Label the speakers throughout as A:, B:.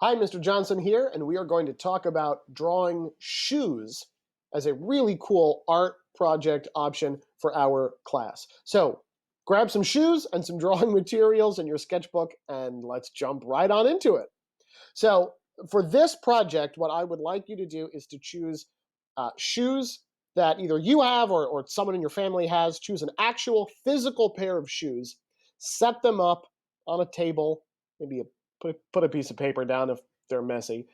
A: Hi, Mr. Johnson here, and we are going to talk about drawing shoes as a really cool art project option for our class. So grab some shoes and some drawing materials in your sketchbook, and let's jump right on into it. So for this project, what I would like you to do is to choose shoes that either you have or someone in your family has. Choose an actual physical pair of shoes, set them up on a table, maybe put a piece of paper down if they're messy,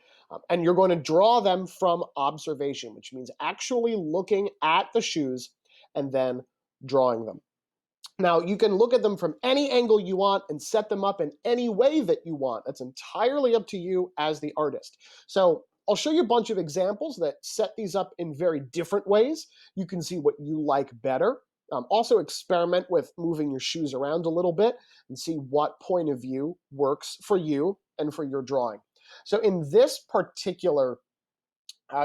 A: and you're going to draw them from observation, which means actually looking at the shoes and then drawing them. Now, you can look at them from any angle you want and set them up in any way that you want. That's entirely up to you as the artist. So I'll show you a bunch of examples that set these up in very different ways. You can see what you like better. Also experiment with moving your shoes around a little bit and see what point of view works for you and for your drawing. So in this particular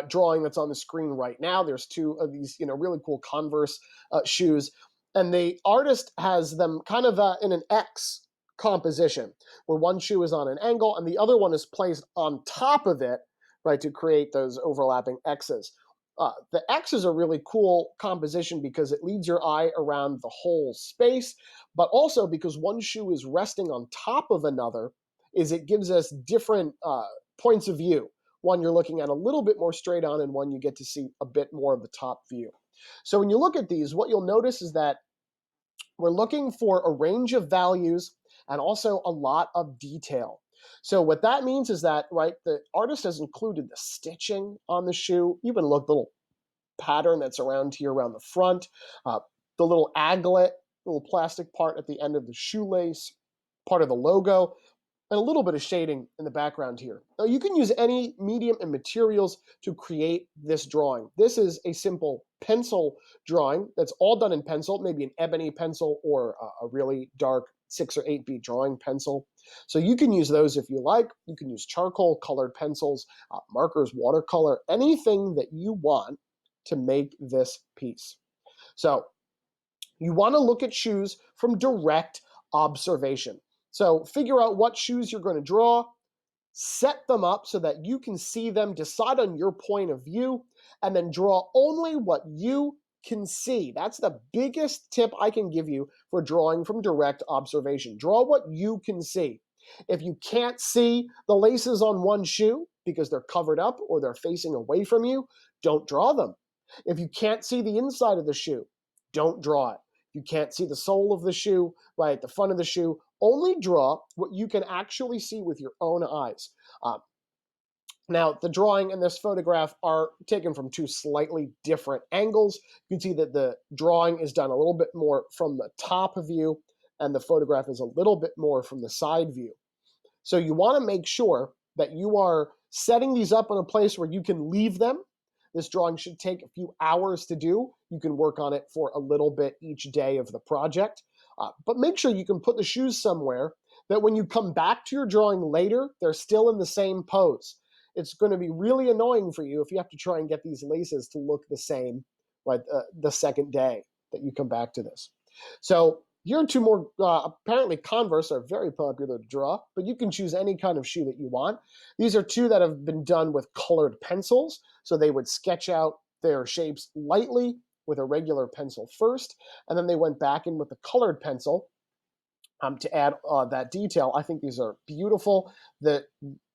A: drawing that's on the screen right now, there's two of these, really cool Converse shoes, and the artist has them kind of in an X composition, where one shoe is on an angle and the other one is placed on top of it, right, to create those overlapping X's. The X is a really cool composition because it leads your eye around the whole space, but also because one shoe is resting on top of another, is it gives us different points of view. One you're looking at a little bit more straight on, and one you get to see a bit more of the top view. So when you look at these, what you'll notice is that we're looking for a range of values and also a lot of detail. So what that means is that, right, the artist has included the stitching on the shoe, even look the little pattern that's around here around the front, the little aglet, little plastic part at the end of the shoelace, part of the logo, and a little bit of shading in the background here. Now, you can use any medium and materials to create this drawing. This is a simple pencil drawing that's all done in pencil, maybe an ebony pencil or a really dark 6 or 8B drawing pencil. So you can use those if you like. You can use charcoal, colored pencils, markers, watercolor, anything that you want to make this piece. So you want to look at shoes from direct observation. So figure out what shoes you're going to draw, set them up so that you can see them, decide on your point of view, and then draw only what you can see. That's the biggest tip I can give you for drawing from direct observation. Draw what you can see. If you can't see the laces on one shoe because they're covered up or they're facing away from you, don't draw them. If you can't see the inside of the shoe, don't draw it. You can't see the sole of the shoe, right, the front of the shoe. Only draw what you can actually see with your own eyes. Now, the drawing and this photograph are taken from two slightly different angles. You can see that the drawing is done a little bit more from the top view, and the photograph is a little bit more from the side view. So you want to make sure that you are setting these up in a place where you can leave them. This drawing should take a few hours to do. You can work on it for a little bit each day of the project. But make sure you can put the shoes somewhere that when you come back to your drawing later, they're still in the same pose. It's going to be really annoying for you if you have to try and get these laces to look the same, right, the second day that you come back to this. So here are two more. Apparently, Converse are very popular to draw, but you can choose any kind of shoe that you want. These are two that have been done with colored pencils, so they would sketch out their shapes lightly with a regular pencil first, and then they went back in with the colored pencil to add that detail. I think these are beautiful. The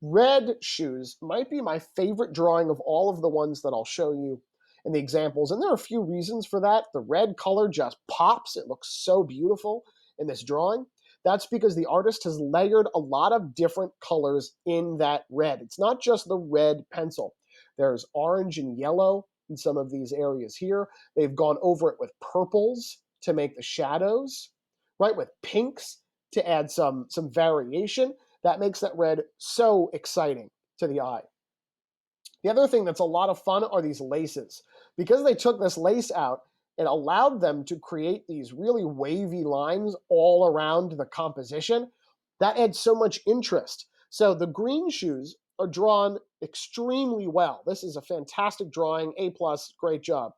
A: red shoes might be my favorite drawing of all of the ones that I'll show you in the examples, and there are a few reasons for that. The red color just pops. It looks so beautiful in this drawing. That's because the artist has layered a lot of different colors in that red. It's not just the red pencil. There's orange and yellow in some of these areas here. They've gone over it with purples to make the shadows, right, with pinks to add some variation. That makes that red so exciting to the eye. The other thing that's a lot of fun are these laces. Because they took this lace out, it allowed them to create these really wavy lines all around the composition. That adds so much interest. So the green shoes are drawn extremely well. This is a fantastic drawing, A+, great job.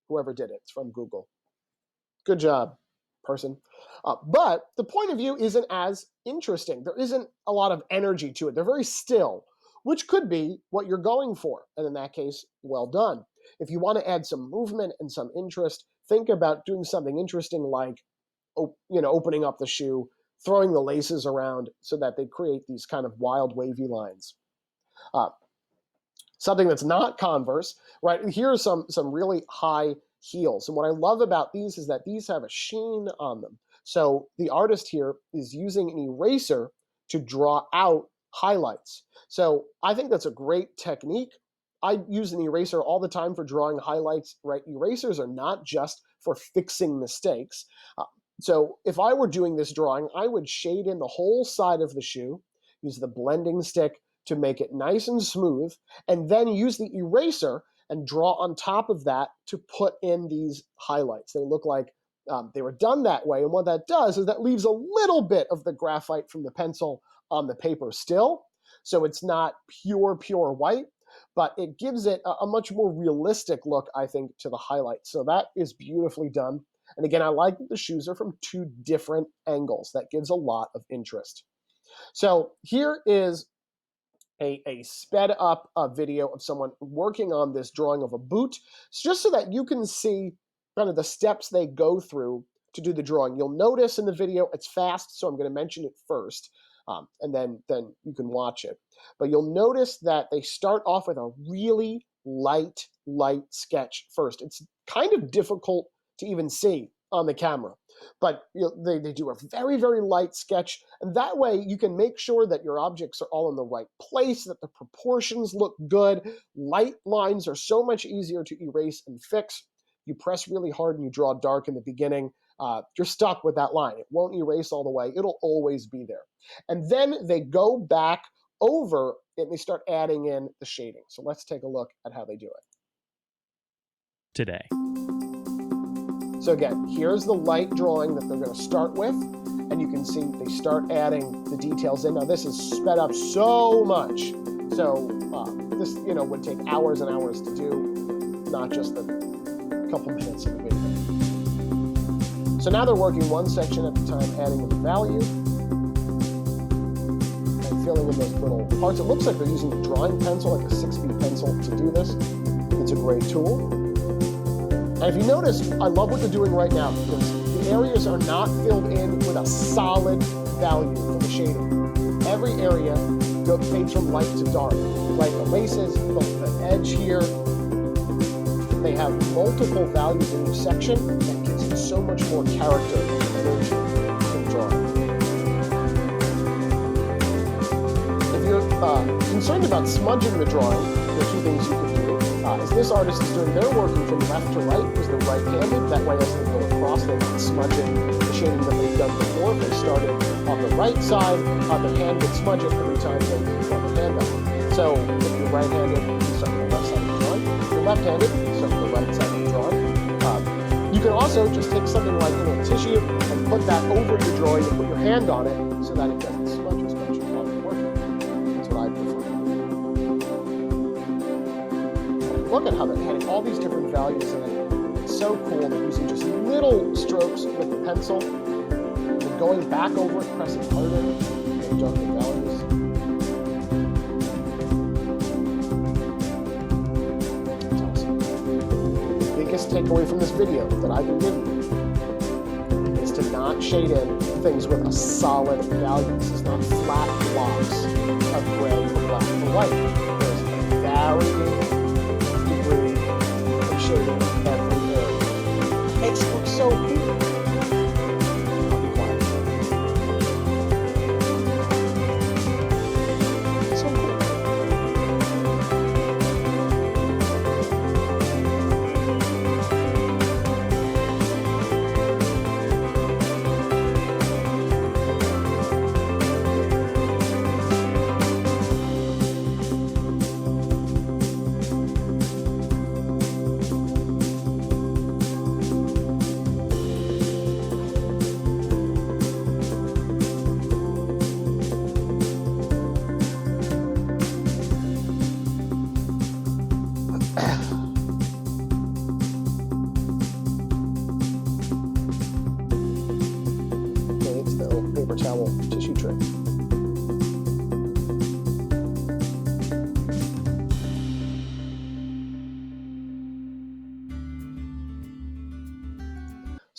A: Whoever did it, it's from Google. Good job. person. But the point of view isn't as interesting. There isn't a lot of energy to it. They're very still, which could be what you're going for. And in that case, well done. If you want to add some movement and some interest, think about doing something interesting like opening up the shoe, throwing the laces around so that they create these kind of wild wavy lines. Something that's not Converse, right? Here are some really high heels. And what I love about these is that these have a sheen on them. So the artist here is using an eraser to draw out highlights. So I think that's a great technique. I use an eraser all the time for drawing highlights, right? Erasers are not just for fixing mistakes. So if I were doing this drawing, I would shade in the whole side of the shoe, use the blending stick to make it nice and smooth, and then use the eraser and draw on top of that to put in these highlights. They look like they were done that way, and what that does is that leaves a little bit of the graphite from the pencil on the paper still, so it's not pure white, but it gives it a much more realistic look, I think, to the highlights. So that is beautifully done. And again, I like that the shoes are from two different angles. That gives a lot of interest. So here is a sped up video of someone working on this drawing of a boot, just so that you can see kind of the steps they go through to do the drawing. You'll notice in the video it's fast, so I'm going to mention it first, and then you can watch it. But you'll notice that they start off with a really light sketch first. It's kind of difficult to even see on the camera, but they do a very light sketch, and that way you can make sure that your objects are all in the right place, that the proportions look good. Light lines are so much easier to erase and fix. You press really hard and you draw dark in the beginning, you're stuck with that line. It won't erase all the way. It'll always be there. And then they go back over and they start adding in the shading. So let's take a look at how they do it
B: today.
A: So again, here's the light drawing that they're going to start with, and you can see they start adding the details in. Now this is sped up so much, so this would take hours and hours to do, not just a couple minutes of the video. So now they're working one section at a time, adding in the value and filling in those little parts. It looks like they're using a drawing pencil, like a 6B pencil, to do this. It's a great tool. And if you notice, I love what they're doing right now, because the areas are not filled in with a solid value for the shading. Every area fades from light to dark. Like the laces, the edge here, they have multiple values in each section that gives it so much more character and energy to the drawing. If you're concerned about smudging the drawing, there are two things you can do. As this artist is doing, they're working from left to right because they're right-handed. That way, as they go across, they're not smudging the shading that they've done before. If they started on the right side, their hand would smudge it every time they put their hand up. So if you're right-handed, you start on the left side of the drawing. If you're left-handed, you start on the right side of the drawing. You can also just take something like a little tissue and put that over your drawing and put your hand on it so that it doesn't smudge as much while you're working. That's what I prefer. Look at how they're adding all these different values in it. It's so cool. They're using just little strokes with the pencil and then going back over it, pressing harder, and adjusting values. It's awesome. The biggest takeaway from this video that I can give you is to not shade in things with a solid value. This is not flat blocks of gray or black or white. There's varying shading every area. It looks so cool. I'll be quiet. So cool.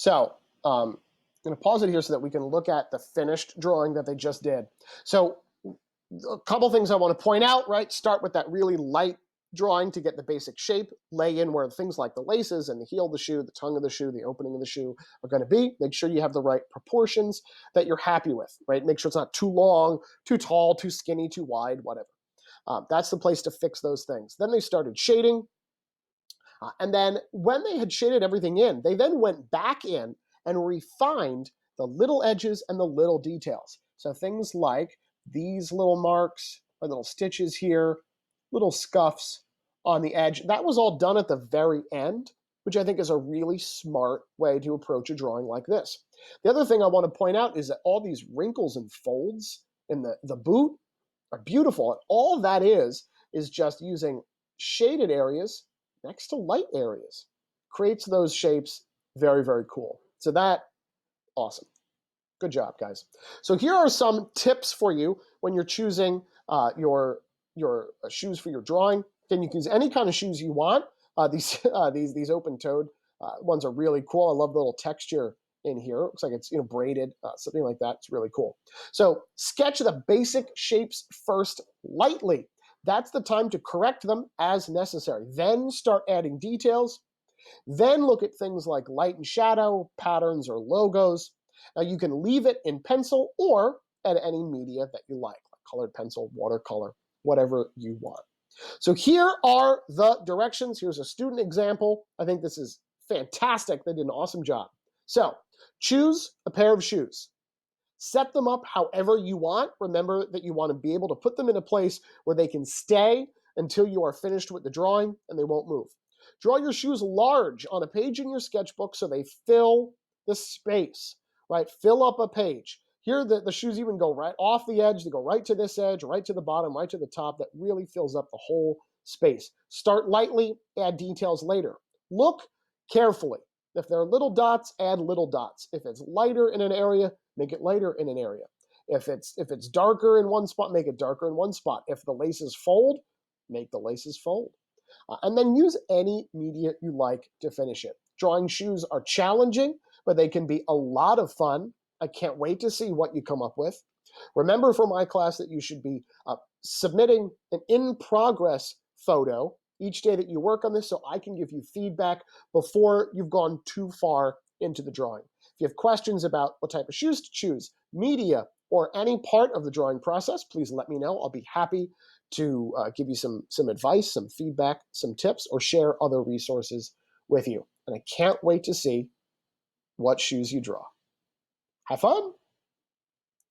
A: So I'm going to pause it here so that we can look at the finished drawing that they just did. So a couple things I want to point out, right? Start with that really light drawing to get the basic shape, lay in where things like the laces and the heel of the shoe, the tongue of the shoe, the opening of the shoe are going to be. Make sure you have the right proportions that you're happy with, right? Make sure it's not too long, too tall, too skinny, too wide, whatever. That's the place to fix those things. Then they started shading. And then when they had shaded everything in, they then went back in and refined the little edges and the little details. So things like these little marks, or little stitches here, little scuffs on the edge, that was all done at the very end, which I think is a really smart way to approach a drawing like this. The other thing I want to point out is that all these wrinkles and folds in the boot are beautiful. And all that is just using shaded areas next to light areas. Creates those shapes very, very cool. So that, awesome. Good job, guys. So here are some tips for you when you're choosing your shoes for your drawing. Then you can use any kind of shoes you want. These open-toed ones are really cool. I love the little texture in here. It looks like it's braided, something like that. It's really cool. So sketch the basic shapes first lightly. That's the time to correct them as necessary. Then start adding details. Then look at things like light and shadow, patterns, or logos. Now you can leave it in pencil or add any media that you like colored pencil, watercolor, whatever you want. So here are the directions. Here's a student example. I think this is fantastic. They did an awesome job. So choose a pair of shoes. Set them up however you want. Remember that you want to be able to put them in a place where they can stay until you are finished with the drawing and they won't move. Draw your shoes large on a page in your sketchbook so they fill the space, right? Fill up a page. Here, the shoes even go right off the edge. They go right to this edge, right to the bottom, right to the top. That really fills up the whole space. Start lightly, add details later. Look carefully. If there are little dots, add little dots. If it's lighter in an area, make it lighter in an area. If it's darker in one spot, make it darker in one spot. If the laces fold, make the laces fold. And then use any media you like to finish it. Drawing shoes are challenging, but they can be a lot of fun. I can't wait to see what you come up with. Remember for my class that you should be submitting an in-progress photo each day that you work on this so I can give you feedback before you've gone too far into the drawing. If you have questions about what type of shoes to choose, media, or any part of the drawing process, please let me know. I'll be happy to give you some advice, some feedback, some tips, or share other resources with you. And I can't wait to see what shoes you draw. Have fun!